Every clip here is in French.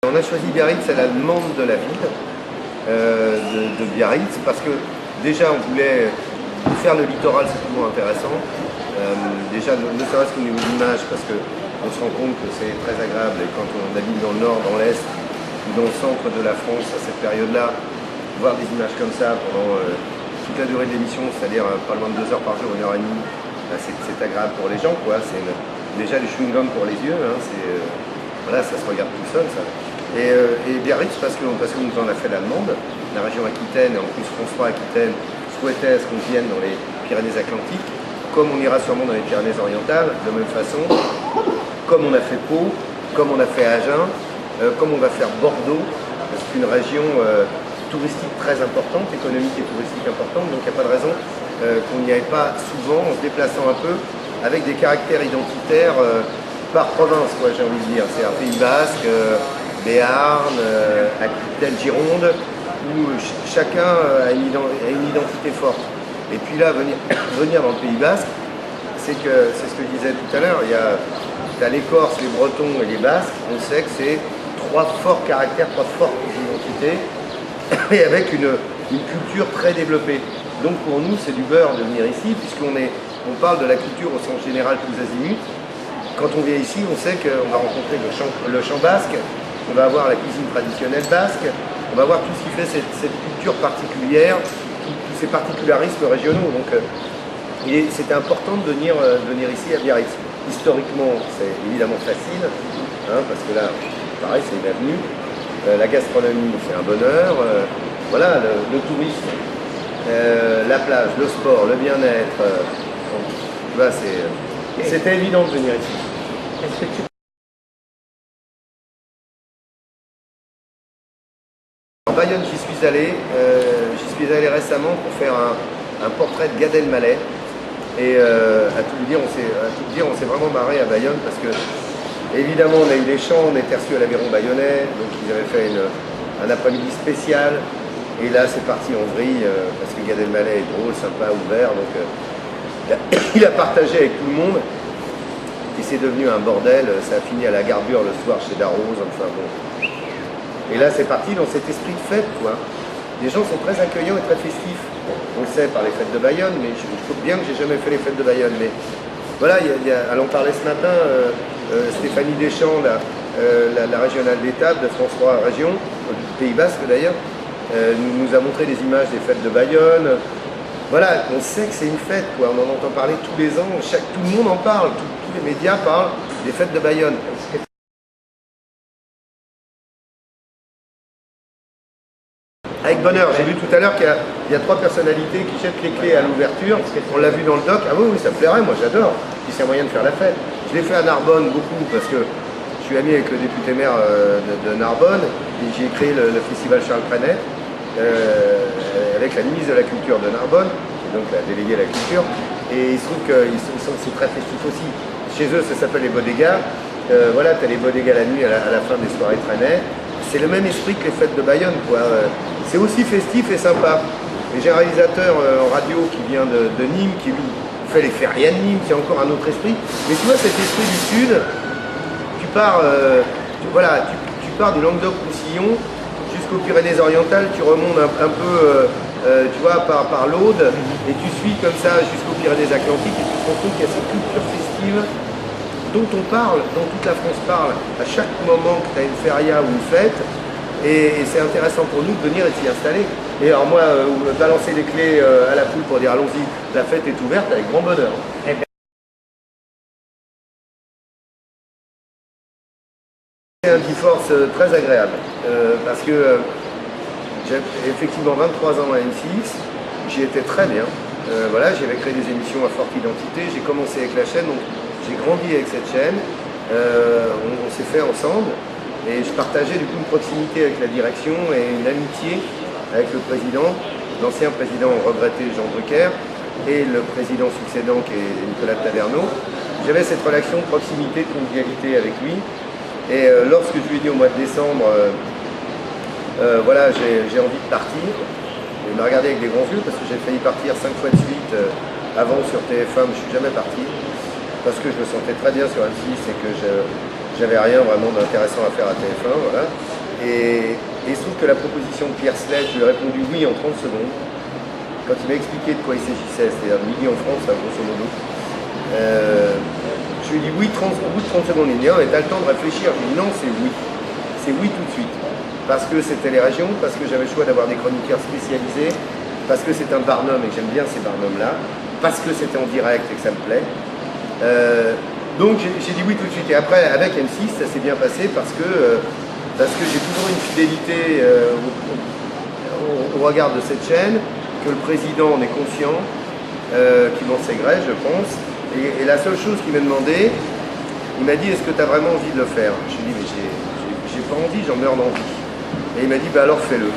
On a choisi Biarritz à la demande de la ville de Biarritz parce que déjà on voulait faire le littoral, c'est toujours intéressant. Déjà ne serait-ce qu'au niveau de l'image parce qu'on se rend compte que c'est très agréable et quand on habite dans le nord, dans l'est ou dans le centre de la France à cette période-là, voir des images comme ça pendant toute la durée de l'émission, c'est-à-dire pas loin de 2 heures par jour, 1h30, c'est agréable pour les gens, quoi. C'est déjà du chewing-gum pour les yeux, hein, voilà, ça se regarde tout seul, ça. Et Biarritz, parce que nous en a fait la demande, la région Aquitaine, et en plus François Aquitaine souhaitait à ce qu'on vienne dans les Pyrénées-Atlantiques, comme on ira sûrement dans les Pyrénées-Orientales, de même façon, comme on a fait Pau, comme on a fait Agen, comme on va faire Bordeaux, c'est une région touristique très importante, économique et touristique importante, donc il n'y a pas de raison qu'on n'y aille pas souvent en se déplaçant un peu avec des caractères identitaires par province, j'ai envie de dire. C'est un Pays Basque, Béarn, Aquitaine, Gironde, où chacun a une identité forte. Et puis là, venir dans le Pays Basque, c'est ce que je disais tout à l'heure, il y a l'Écorce, les Bretons et les Basques, on sait que c'est 3 forts caractères, 3 fortes identités, et avec une culture très développée. Donc pour nous, c'est du beurre de venir ici, puisqu'on parle de la culture au sens général tous azimuts. Quand on vient ici, on sait qu'on va rencontrer le chant basque, on va avoir la cuisine traditionnelle basque, on va voir tout ce qui fait cette culture particulière, tous ces particularismes régionaux. Donc c'était important de venir ici à Biarritz. Historiquement, c'est évidemment facile, hein, parce que là, pareil, c'est une avenue. La gastronomie, c'est un bonheur. Voilà, le tourisme, la plage, le sport, le bien-être. C'était évident de venir ici. En Bayonne, j'y suis allé récemment pour faire un portrait de Gad Elmaleh. Et à tout dire, on s'est vraiment marré à Bayonne parce que, évidemment, on a eu des chants, on était reçus à l'Aveyron bayonnais, donc ils avaient fait un après-midi spécial. Et là, c'est parti en vrille parce que Gad Elmaleh est drôle, sympa, ouvert. Donc il a partagé avec tout le monde. Et c'est devenu un bordel, ça a fini à la Garbure le soir chez Darroze, enfin bon. Et là c'est parti dans cet esprit de fête, quoi. Les gens sont très accueillants et très festifs. On le sait par les fêtes de Bayonne, mais je trouve bien que j'ai jamais fait les fêtes de Bayonne. Mais voilà, elle en parlait ce matin, Stéphanie Deschamps, la régionale d'Étape de France 3 Région, du Pays Basque d'ailleurs, nous a montré des images des fêtes de Bayonne. Voilà, on sait que c'est une fête, quoi. On en entend parler tous les ans, tout le monde en parle, tous les médias parlent des fêtes de Bayonne. Avec bonheur, j'ai vu tout à l'heure qu'il y a 3 personnalités qui jettent les clés à l'ouverture, on l'a vu dans le doc, ah oui, ça me plairait, moi j'adore, si c'est un moyen de faire la fête. Je l'ai fait à Narbonne beaucoup, parce que je suis ami avec le député maire de Narbonne, et j'ai créé le festival Charles Trenet, avec la ministre de la Culture de Narbonne, donc la déléguée à la culture, et il se trouve qu'ils sont très festifs aussi. Chez eux, ça s'appelle les bodegas. Voilà, tu as les bodegas la nuit à la fin des soirées Trenet. C'est le même esprit que les fêtes de Bayonne, quoi. C'est aussi festif et sympa. Et j'ai un réalisateur en radio qui vient de Nîmes, qui lui fait les férias de Nîmes, qui a encore un autre esprit. Mais tu vois, cet esprit du Sud, tu pars du Languedoc-Roussillon jusqu'aux Pyrénées-Orientales, tu remontes un peu, tu vois, par l'Aude, et tu suis comme ça jusqu'aux Pyrénées-Atlantiques, et tu te rends compte qu'il y a cette culture festive dont on parle, dont toute la France parle, à chaque moment que tu as une feria ou une fête, et c'est intéressant pour nous de venir et de s'y installer. Et alors moi, balancer les clés à la poule pour dire allons-y, la fête est ouverte avec grand bonheur. C'est un Diforce très agréable, parce que j'ai effectivement 23 ans à M6, j'y étais très bien. Voilà, j'avais créé des émissions à forte identité, j'ai commencé avec la chaîne, donc j'ai grandi avec cette chaîne, on s'est fait ensemble, et je partageais du coup une proximité avec la direction et une amitié avec le président, l'ancien président regretté Jean Drucker, et le président succédant qui est Nicolas Taverneau. J'avais cette relation de proximité, de convivialité avec lui, et lorsque je lui ai dit au mois de décembre, voilà, j'ai envie de partir, il m'a regardé avec des grands yeux parce que j'ai failli partir 5 fois de suite avant sur TF1, mais je ne suis jamais parti parce que je me sentais très bien sur M6 et que j'avais rien vraiment d'intéressant à faire à TF1, voilà. Et il se trouve que la proposition de Pierre Sled, je lui ai répondu oui en 30 secondes. Quand il m'a expliqué de quoi il s'agissait, c'est-à-dire midi en France, grosso modo, je lui ai dit oui au bout de 30 secondes. Il me dit, mais t'as le temps de réfléchir. Je lui ai dit non, c'est oui. C'est oui tout de suite. Parce que c'était les régions, parce que j'avais le choix d'avoir des chroniqueurs spécialisés, parce que c'est un Barnum et que j'aime bien ces Barnums-là, parce que c'était en direct et que ça me plaît. Donc j'ai dit oui tout de suite. Et après, avec M6, ça s'est bien passé parce que j'ai toujours une fidélité au regard de cette chaîne, que le président en est conscient, qu'il m'en sait gré, je pense. Et la seule chose qu'il m'a demandé, il m'a dit, est-ce que tu as vraiment envie de le faire? Je lui ai dit, mais j'ai pas envie, j'en meurs d'envie. Et il m'a dit, bah alors fais-le.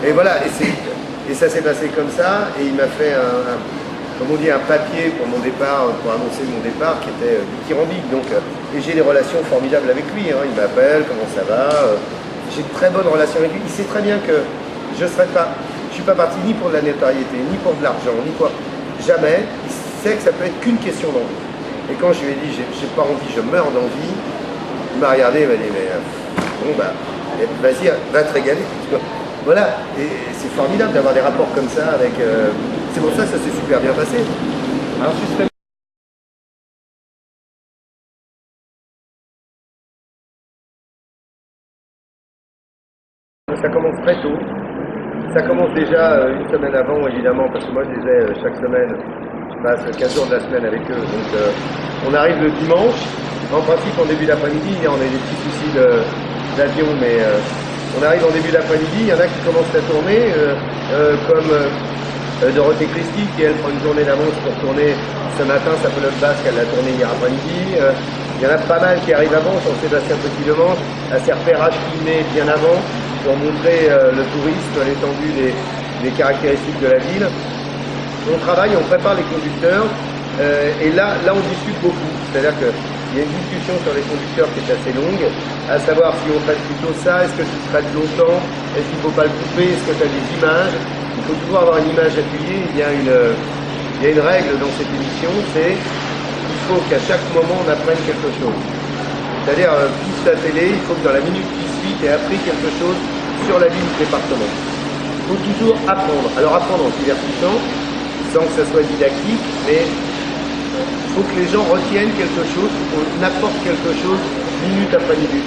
Et voilà, et ça s'est passé comme ça, et il m'a fait comme on dit, un papier pour mon départ, pour annoncer mon départ, qui était dithyrambique. Donc, et j'ai des relations formidables avec lui, hein. Il m'appelle, comment ça va, j'ai de très bonnes relations avec lui. Il sait très bien que je suis pas parti ni pour de la notoriété, ni pour de l'argent, ni pour... Jamais. Il sait que ça peut être qu'une question d'envie. Et quand je lui ai dit, j'ai pas envie, je meurs d'envie, il m'a regardé, il m'a dit, mais bon, bah, vas-y, va te régaler. Voilà, et c'est formidable d'avoir des rapports comme ça avec... C'est pour ça que ça s'est super bien passé. Alors, tu serais... Ça commence très tôt. Ça commence déjà une semaine avant, évidemment, parce que moi, je disais, chaque semaine, je passe 15 jours de la semaine avec eux. Donc, on arrive le dimanche. En principe, en début d'après-midi, on a des petits soucis d'avion, mais... on arrive en début d'après-midi, il y en a qui commencent à tourner, comme Dorothée Christie, qui elle prend une journée d'avance pour tourner ce matin sa pelote basque, elle l'a tournée hier après-midi. Il y en a pas mal qui arrivent avant, Jean-Sébastien Petit-Demange a ses repérages filmés bien avant pour montrer le tourisme, l'étendue des caractéristiques de la ville. On travaille, on prépare les conducteurs, et là on discute beaucoup, c'est-à-dire que il y a une discussion sur les conducteurs qui est assez longue, à savoir si on traite plutôt ça, est-ce que tu traites longtemps, est-ce qu'il ne faut pas le couper, est-ce que tu as des images. Il faut toujours avoir une image appuyée. Il y a une règle dans cette émission, c'est qu'il faut qu'à chaque moment on apprenne quelque chose. C'est-à-dire, plus la télé, il faut que dans la minute qui suit, tu aies appris quelque chose sur la ville du département. Il faut toujours apprendre. Alors apprendre en divertissant, sans que ça soit didactique, mais il faut que les gens retiennent quelque chose, qu'on apporte quelque chose minute après minute.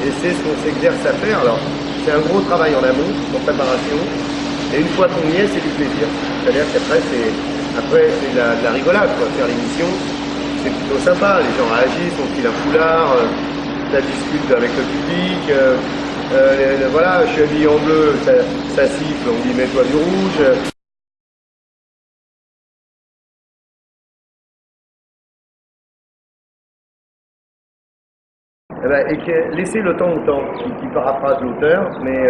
Et c'est ce qu'on s'exerce à faire. Alors, c'est un gros travail en amont, en préparation. Et une fois qu'on y est, c'est du plaisir. C'est-à-dire qu'après, c'est de la rigolade, quoi. Faire l'émission, c'est plutôt sympa. Les gens réagissent, on file un foulard, ça discute avec le public. Voilà, je suis habillé en bleu, ça siffle, on dit mets-toi du rouge. Et laisser le temps au temps, qui paraphrase l'auteur, mais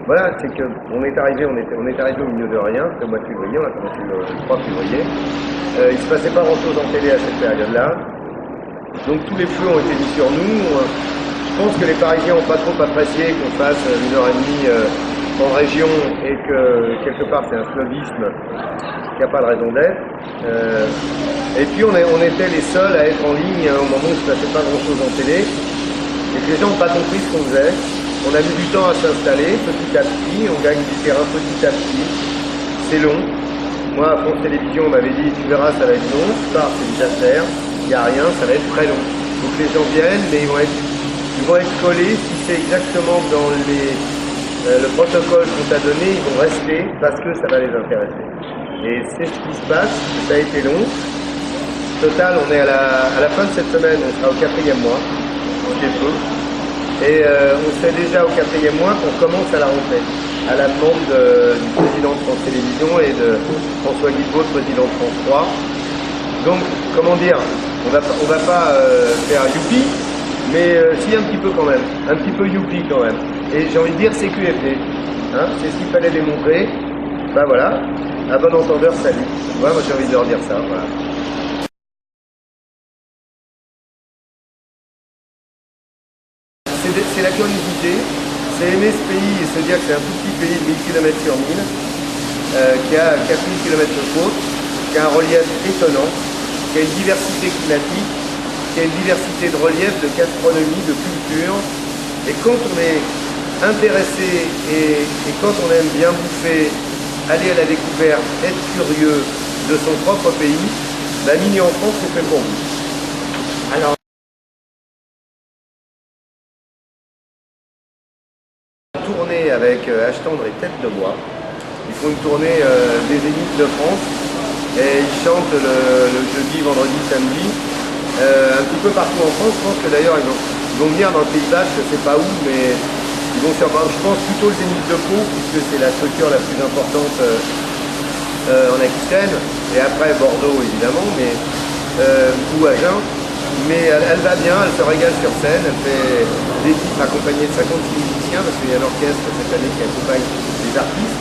voilà, c'est qu'on est arrivé, on est arrivé au milieu de rien, c'était au mois de février, on a commencé le 3 février. Il ne se passait pas grand chose en télé à cette période-là, donc tous les feux ont été mis sur nous. Je pense que les Parisiens n'ont pas trop apprécié qu'on fasse 1h30 en région et que quelque part c'est un fleuvisme qui n'a pas de raison d'être. Et puis on était les seuls à être en ligne au moment où il ne se passait pas grand chose en télé et que les gens n'ont pas compris ce qu'on faisait. On a mis du temps à s'installer petit à petit, on gagne du terrain petit à petit, c'est long. Moi à France Télévisions on m'avait dit tu verras ça va être long, tu pars c'est une affaire, il n'y a rien, ça va être très long. Donc les gens viennent mais ils vont être collés, si c'est exactement dans le protocole qu'on t'a donné, ils vont rester parce que ça va les intéresser. Et c'est ce qui se passe, ça a été long. Total, on est à la fin de cette semaine, on sera au 4e mois, ce qui est peu. Et on sait déjà au 4e mois qu'on commence à la rentrée, à la demande du président de France Télévisions et de François Guilbault, président de France 3. Donc, comment dire, on va pas faire youpi, mais si un petit peu quand même, un petit peu youpi quand même. Et j'ai envie de dire c'est QFD, hein, c'est ce qu'il fallait démontrer. Ben voilà, à bon entendeur, salut. Voilà, moi j'ai envie de leur dire ça, voilà. C'est la curiosité, c'est aimer ce pays et se dire que c'est un tout petit pays de 1000 km sur 1000, qui a 4000 km de côte, qui a un relief étonnant, qui a une diversité climatique qu'il y a une diversité de relief, de gastronomie, de culture. Et quand on est intéressé et quand on aime bien bouffer, aller à la découverte, être curieux de son propre pays, la Mini en France, c'est fait pour vous. Alors, tournée avec H-Tendre et Tête de Bois. Ils font une tournée des Zéniths de France et ils chantent le jeudi, vendredi, samedi, un petit peu partout en France. Je pense que d'ailleurs ils vont venir dans le Pays Basque, je ne sais pas où, mais ils vont sur, je pense plutôt le Zénith de Pau, puisque c'est la structure la plus importante en Aquitaine, et après Bordeaux évidemment, mais, ou Agen. Mais elle va bien, elle se régale sur scène, elle fait des titres accompagnés de 56 musiciens, parce qu'il y a l'orchestre cette année qui accompagne les artistes.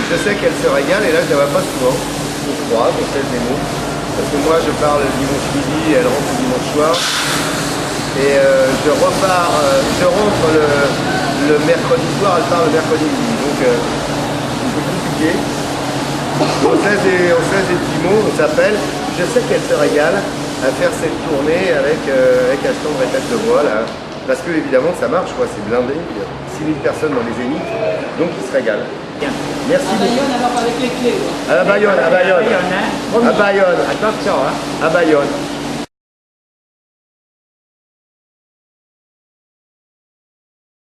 Je sais qu'elle se régale, et là je ne la vois pas souvent, on se croise, on fait des mots, parce que moi je parle le dimanche midi, elle rentre le dimanche soir, et je rentre le mercredi soir, elle part le mercredi midi, donc c'est un peu compliqué. On se laisse des petits mots, on s'appelle, je sais qu'elle se régale à faire cette tournée avec H-Tendre et Tête de Bois là, parce que évidemment ça marche quoi, c'est blindé, il y a 6000 personnes dans les Zéniths, donc ils se régalent. Bien. Merci beaucoup. À Bayonne alors avec les clés. À Bayonne, à Bayonne. Hein. À Bayonne. Attention, hein. À Bayonne.